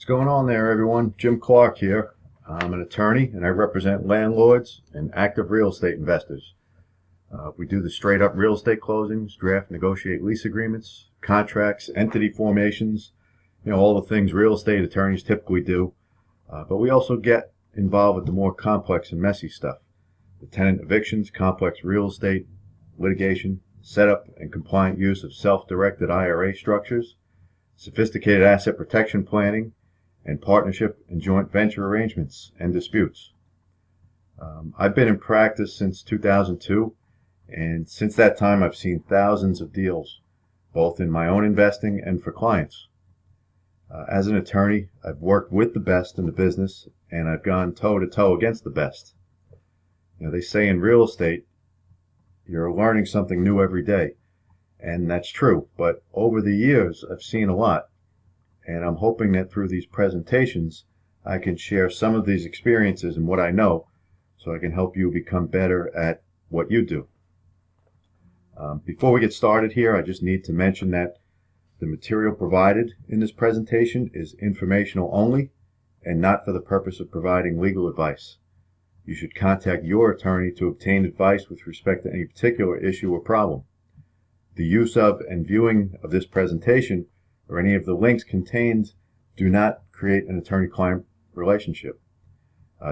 What's going on there, everyone? Jim Clark here. I'm an attorney and I represent landlords and active real estate investors. We do the straight up real estate closings, draft, negotiate lease agreements, contracts, entity formations, all the things real estate attorneys typically do. But we also get involved with the more complex and messy stuff. The tenant evictions, complex real estate litigation, setup and compliant use of self-directed IRA structures, sophisticated asset protection planning, and partnership and joint venture arrangements and disputes. I've been in practice since 2002, and since that time I've seen thousands of deals, both in my own investing and for clients. As an attorney, I've worked with the best in the business, and I've gone toe-to-toe against the best. They say in real estate, you're learning something new every day, and that's true, but over the years I've seen a lot. And I'm hoping that through these presentations, I can share some of these experiences and what I know so I can help you become better at what you do. Before we get started here, I just need to mention that the material provided in this presentation is informational only and not for the purpose of providing legal advice. You should contact your attorney to obtain advice with respect to any particular issue or problem. The use of and viewing of this presentation or any of the links contained do not create an attorney-client relationship.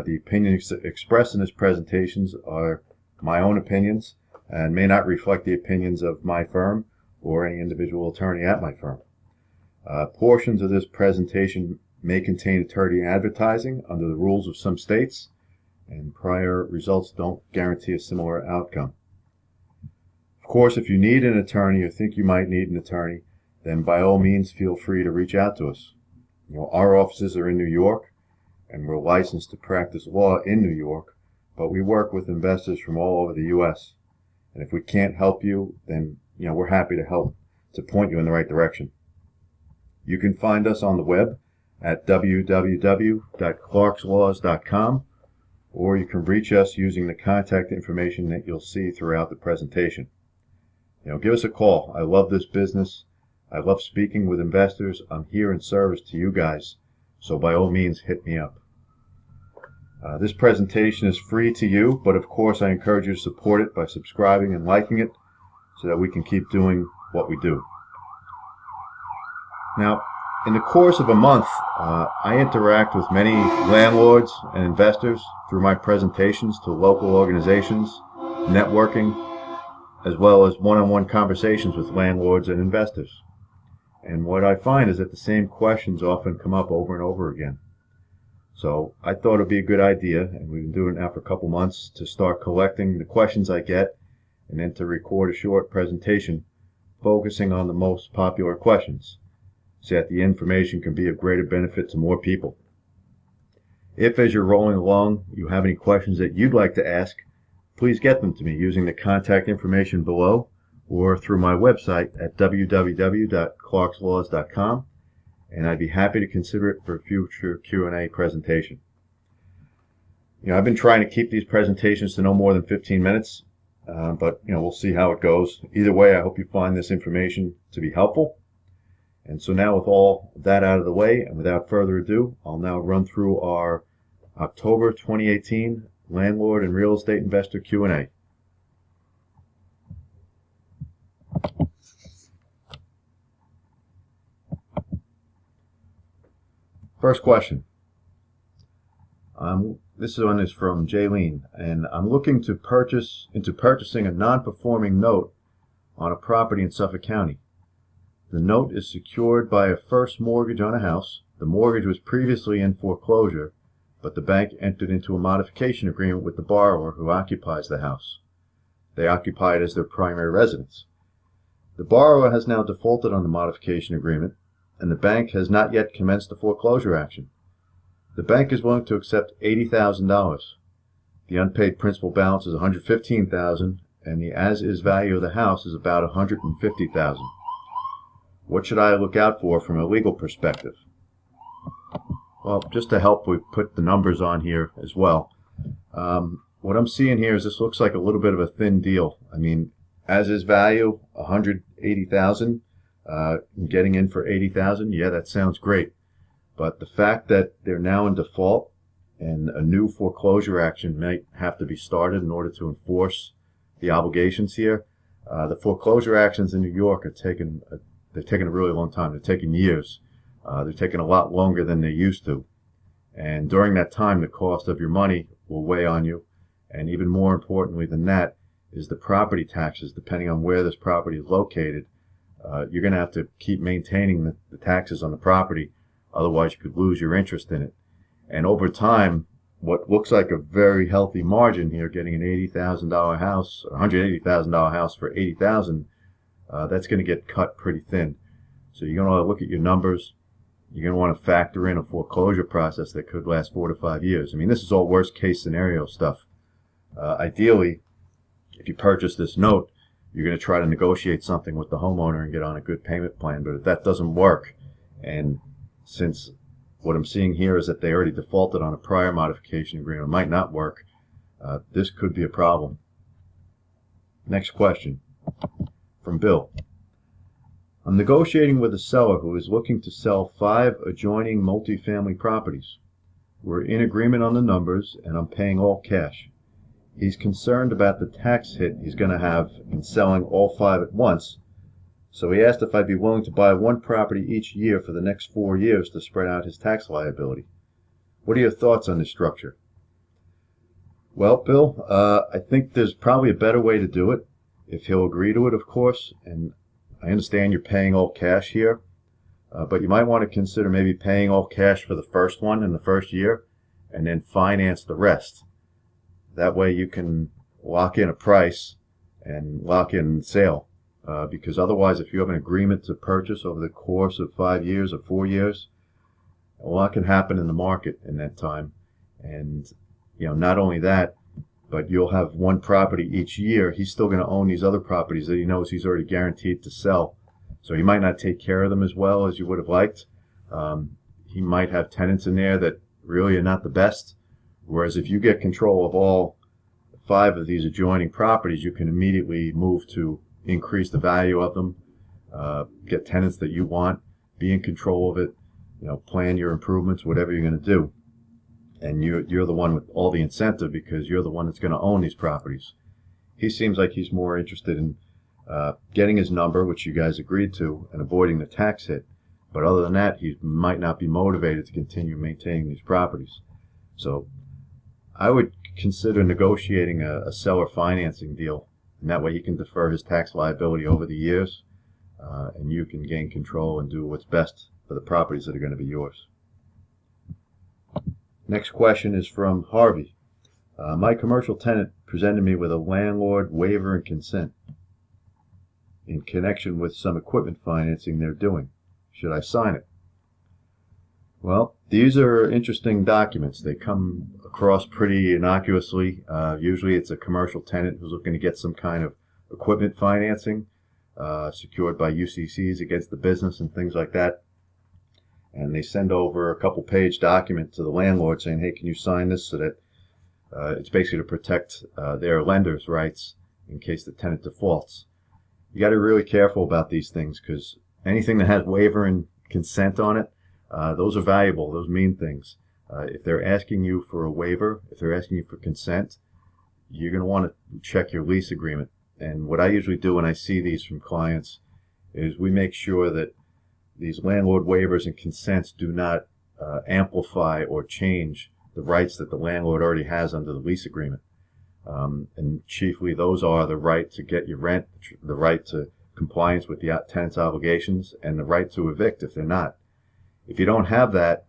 The opinions expressed in this presentations are my own opinions and may not reflect the opinions of my firm or any individual attorney at my firm. Portions of this presentation may contain attorney advertising under the rules of some states, and prior results don't guarantee a similar outcome. Of course, if you need an attorney or think you might need an attorney, then by all means feel free to reach out to us. Our offices are in New York, and we're licensed to practice law in New York, but we work with investors from all over the U.S. And if we can't help you, then we're happy to help to point you in the right direction. You can find us on the web at www.clarkslaws.com, or you can reach us using the contact information that you'll see throughout the presentation. Give us a call. I love this business. I love speaking with investors. I'm here in service to you guys, so by all means hit me up. This presentation is free to you, but of course I encourage you to support it by subscribing and liking it so that we can keep doing what we do. Now, in the course of a month, I interact with many landlords and investors through my presentations to local organizations, networking, as well as one-on-one conversations with landlords and investors. And what I find is that the same questions often come up over and over again. So I thought it would be a good idea, and we've been doing it now for a couple months, to start collecting the questions I get and then to record a short presentation focusing on the most popular questions so that the information can be of greater benefit to more people. If, as you're rolling along, you have any questions that you'd like to ask, please get them to me using the contact information below or through my website at www.clarkslaws.com, and I'd be happy to consider it for a future Q&A presentation. I've been trying to keep these presentations to no more than 15 minutes, but we'll see how it goes. Either way, I hope you find this information to be helpful. And so now, with all that out of the way, and without further ado, I'll now run through our October 2018 Landlord and Real Estate Investor Q&A. First question. This one is from Jaylene, and I'm looking to purchasing a non-performing note on a property in Suffolk County. The note is secured by a first mortgage on a house. The mortgage was previously in foreclosure, but the bank entered into a modification agreement with the borrower who occupies the house. They occupy it as their primary residence. The borrower has now defaulted on the modification agreement, and the bank has not yet commenced the foreclosure action. The bank is willing to accept $80,000. The unpaid principal balance is $115,000, and the as-is value of the house is about $150,000. What should I look out for from a legal perspective? Well, just to help, we put the numbers on here as well. What I'm seeing here is this looks like a little bit of a thin deal. I mean, as-is value, $180,000. Getting in for $80,000, yeah, that sounds great. But the fact that they're now in default and a new foreclosure action might have to be started in order to enforce the obligations here. The foreclosure actions in New York are they're taking a really long time. They're taking years. They're taking a lot longer than they used to. And during that time, the cost of your money will weigh on you. And even more importantly than that is the property taxes. Depending on where this property is located, you're going to have to keep maintaining the taxes on the property. Otherwise, you could lose your interest in it. And over time, what looks like a very healthy margin here, getting an $80,000 house, $180,000 house for $80,000, that's going to get cut pretty thin. So you're going to want to look at your numbers. You're going to want to factor in a foreclosure process that could last 4 to 5 years. I mean, this is all worst case scenario stuff. Ideally, if you purchase this note, you're going to try to negotiate something with the homeowner and get on a good payment plan. But if that doesn't work, and since what I'm seeing here is that they already defaulted on a prior modification agreement, it might not work, this could be a problem. Next question from Bill. I'm negotiating with a seller who is looking to sell 5 adjoining multifamily properties. We're in agreement on the numbers, and I'm paying all cash. He's concerned about the tax hit he's going to have in selling all 5 at once, so he asked if I'd be willing to buy 1 property each year for the next 4 years to spread out his tax liability. What are your thoughts on this structure? Well, Bill, I think there's probably a better way to do it, if he'll agree to it, of course. And I understand you're paying all cash here, but you might want to consider maybe paying all cash for the first one in the first year and then finance the rest. That way you can lock in a price and lock in sale. Because otherwise, if you have an agreement to purchase over the course of 5 years or 4 years, a lot can happen in the market in that time. And, not only that, but you'll have 1 property each year. He's still going to own these other properties that he knows he's already guaranteed to sell. So he might not take care of them as well as you would have liked. He might have tenants in there that really are not the best. Whereas if you get control of all 5 of these adjoining properties, you can immediately move to increase the value of them, get tenants that you want, be in control of it, plan your improvements, whatever you're going to do. And you're the one with all the incentive because you're the one that's going to own these properties. He seems like he's more interested in getting his number, which you guys agreed to, and avoiding the tax hit. But other than that, he might not be motivated to continue maintaining these properties. So I would consider negotiating a seller financing deal. And that way he can defer his tax liability over the years, and you can gain control and do what's best for the properties that are going to be yours. Next question is from Harvey. My commercial tenant presented me with a landlord waiver and consent in connection with some equipment financing they're doing. Should I sign it? Well, these are interesting documents. They come across pretty innocuously. Usually it's a commercial tenant who's looking to get some kind of equipment financing secured by UCCs against the business and things like that. And they send over a couple-page document to the landlord saying, hey, can you sign this, so that it's basically to protect their lender's rights in case the tenant defaults. You got to be really careful about these things, because anything that has waiver and consent on it, those are valuable. Those mean things. If they're asking you for a waiver, if they're asking you for consent, you're going to want to check your lease agreement. And what I usually do when I see these from clients is we make sure that these landlord waivers and consents do not amplify or change the rights that the landlord already has under the lease agreement. And chiefly those are the right to get your rent, the right to compliance with the tenant's obligations, and the right to evict if they're not. If you don't have that,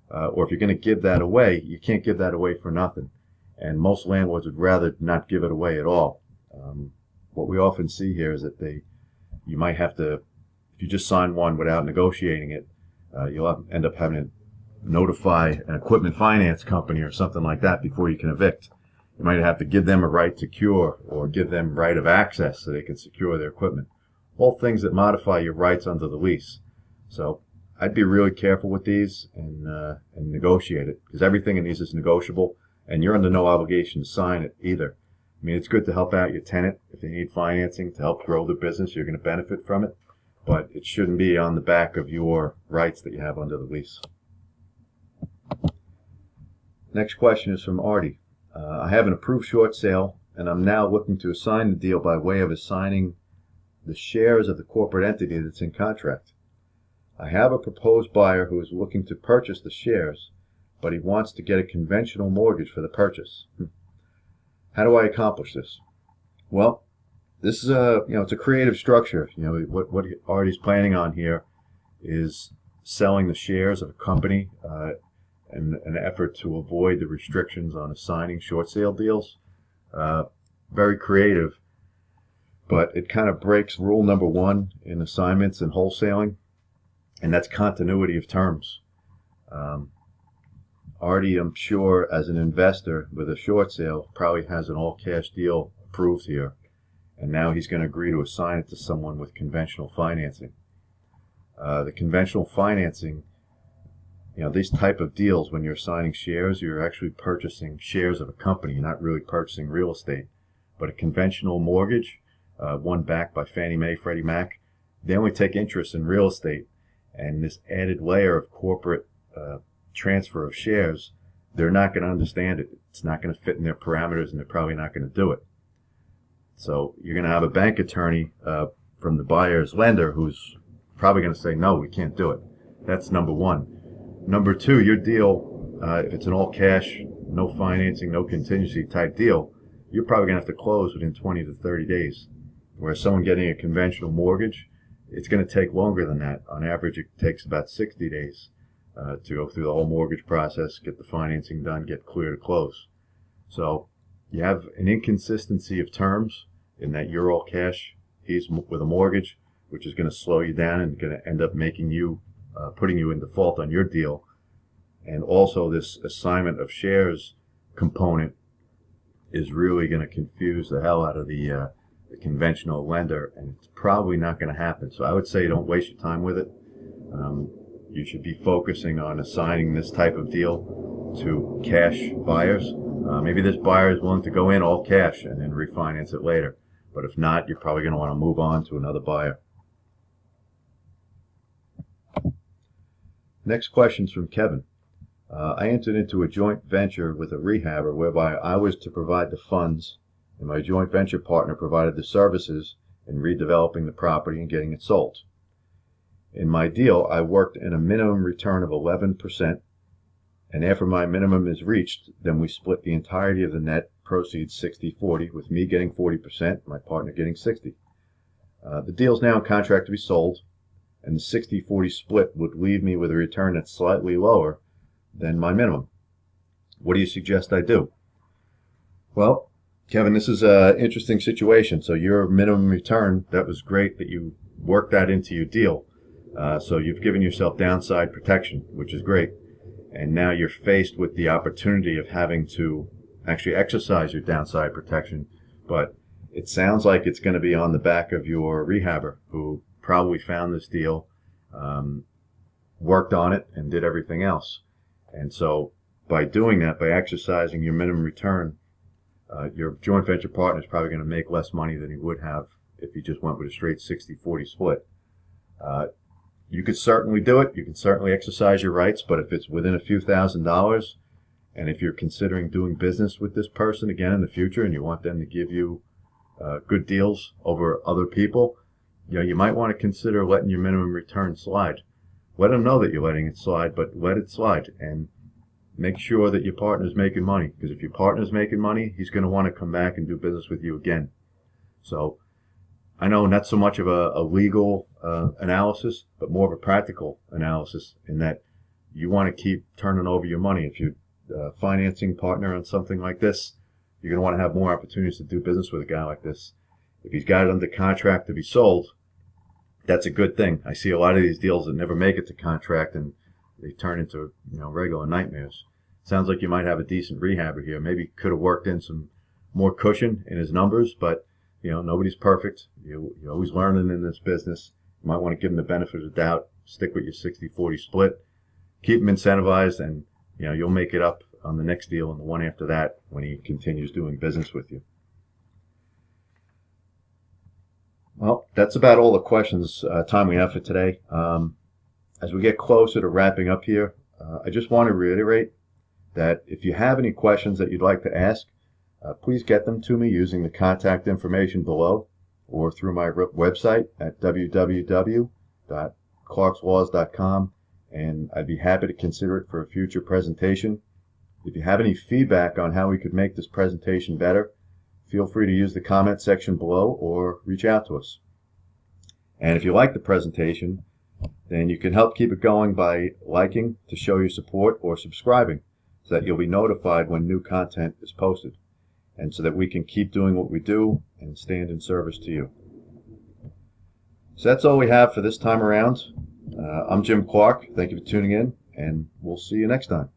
or if you're going to give that away, you can't give that away for nothing. And most landlords would rather not give it away at all. What we often see here is that you might have to, if you just sign one without negotiating it, you'll end up having to notify an equipment finance company or something like that before you can evict. You might have to give them a right to cure or give them right of access so they can secure their equipment. All things that modify your rights under the lease. So I'd be really careful with these and negotiate it, because everything in these is negotiable, and you're under no obligation to sign it either. I mean, it's good to help out your tenant if they need financing to help grow the business. You're going to benefit from it, but it shouldn't be on the back of your rights that you have under the lease. Next question is from Artie. I have an approved short sale, and I'm now looking to assign the deal by way of assigning the shares of the corporate entity that's in contract. I have a proposed buyer who is looking to purchase the shares, but he wants to get a conventional mortgage for the purchase. How do I accomplish this? Well, this is it's a creative structure. What Artie's planning on here is selling the shares of a company in an effort to avoid the restrictions on assigning short sale deals. Very creative, but it kind of breaks rule number one in assignments and wholesaling, and that's continuity of terms. Artie, I'm sure, as an investor with a short sale, probably has an all-cash deal approved here, and now he's going to agree to assign it to someone with conventional financing. The conventional financing, these type of deals, when you're assigning shares, you're actually purchasing shares of a company. You're not really purchasing real estate. But a conventional mortgage, one backed by Fannie Mae, Freddie Mac, they only take interest in real estate. And this added layer of corporate transfer of shares, they're not going to understand it. It's not going to fit in their parameters, and they're probably not going to do it. So you're going to have a bank attorney from the buyer's lender who's probably going to say, no, we can't do it. That's number one. Number two, your deal, if it's an all cash, no financing, no contingency type deal, you're probably going to have to close within 20 to 30 days. Whereas someone getting a conventional mortgage, it's going to take longer than that. On average, it takes about 60 days to go through the whole mortgage process, get the financing done, get clear to close. So you have an inconsistency of terms in that you're all cash, he's with a mortgage, which is going to slow you down and going to end up making you, putting you in default on your deal. And also this assignment of shares component is really going to confuse the hell out of the conventional lender, and it's probably not going to happen. So I would say don't waste your time with it. You should be focusing on assigning this type of deal to cash buyers. Maybe this buyer is willing to go in all cash and then refinance it later. But if not, you're probably going to want to move on to another buyer. Next question is from Kevin. I entered into a joint venture with a rehabber whereby I was to provide the funds and my joint venture partner provided the services in redeveloping the property and getting it sold. In my deal, I worked in a minimum return of 11%, and after my minimum is reached, then we split the entirety of the net proceeds 60-40, with me getting 40%, my partner getting 60%. The deal is now in contract to be sold, and the 60-40 split would leave me with a return that's slightly lower than my minimum. What do you suggest I do? Well, Kevin, this is an interesting situation. So your minimum return, that was great that you worked that into your deal. So you've given yourself downside protection, which is great. And now you're faced with the opportunity of having to actually exercise your downside protection. But it sounds like it's going to be on the back of your rehabber, who probably found this deal, worked on it, and did everything else. And so by doing that, by exercising your minimum return, your joint venture partner is probably going to make less money than he would have if he just went with a straight 60-40 split. You could certainly do it. You can certainly exercise your rights, but if it's within a few $1,000s, and if you're considering doing business with this person again in the future and you want them to give you good deals over other people, you might want to consider letting your minimum return slide. Let them know that you're letting it slide, but let it slide, and make sure that your partner's making money, because if your partner's making money, he's going to want to come back and do business with you again. So I know not so much of a legal analysis, but more of a practical analysis, in that you want to keep turning over your money. If you're a financing partner on something like this, you're going to want to have more opportunities to do business with a guy like this. If he's got it under contract to be sold, that's a good thing. I see a lot of these deals that never make it to contract, and they turn into regular nightmares. Sounds like you might have a decent rehabber here. Maybe could have worked in some more cushion in his numbers, but nobody's perfect. You're always learning in this business. You might want to give him the benefit of the doubt. Stick with your 60-40 split. Keep him incentivized, and you'll make it up on the next deal and the one after that when he continues doing business with you. Well, that's about all the questions time we have for today. As we get closer to wrapping up here, I just want to reiterate that if you have any questions that you'd like to ask, please get them to me using the contact information below or through my website at www.clarkslaws.com, and I'd be happy to consider it for a future presentation. If you have any feedback on how we could make this presentation better, feel free to use the comment section below or reach out to us. And if you like the presentation, then you can help keep it going by liking to show your support or subscribing so that you'll be notified when new content is posted, and so that we can keep doing what we do and stand in service to you. So that's all we have for this time around. I'm Jim Clark. Thank you for tuning in, and we'll see you next time.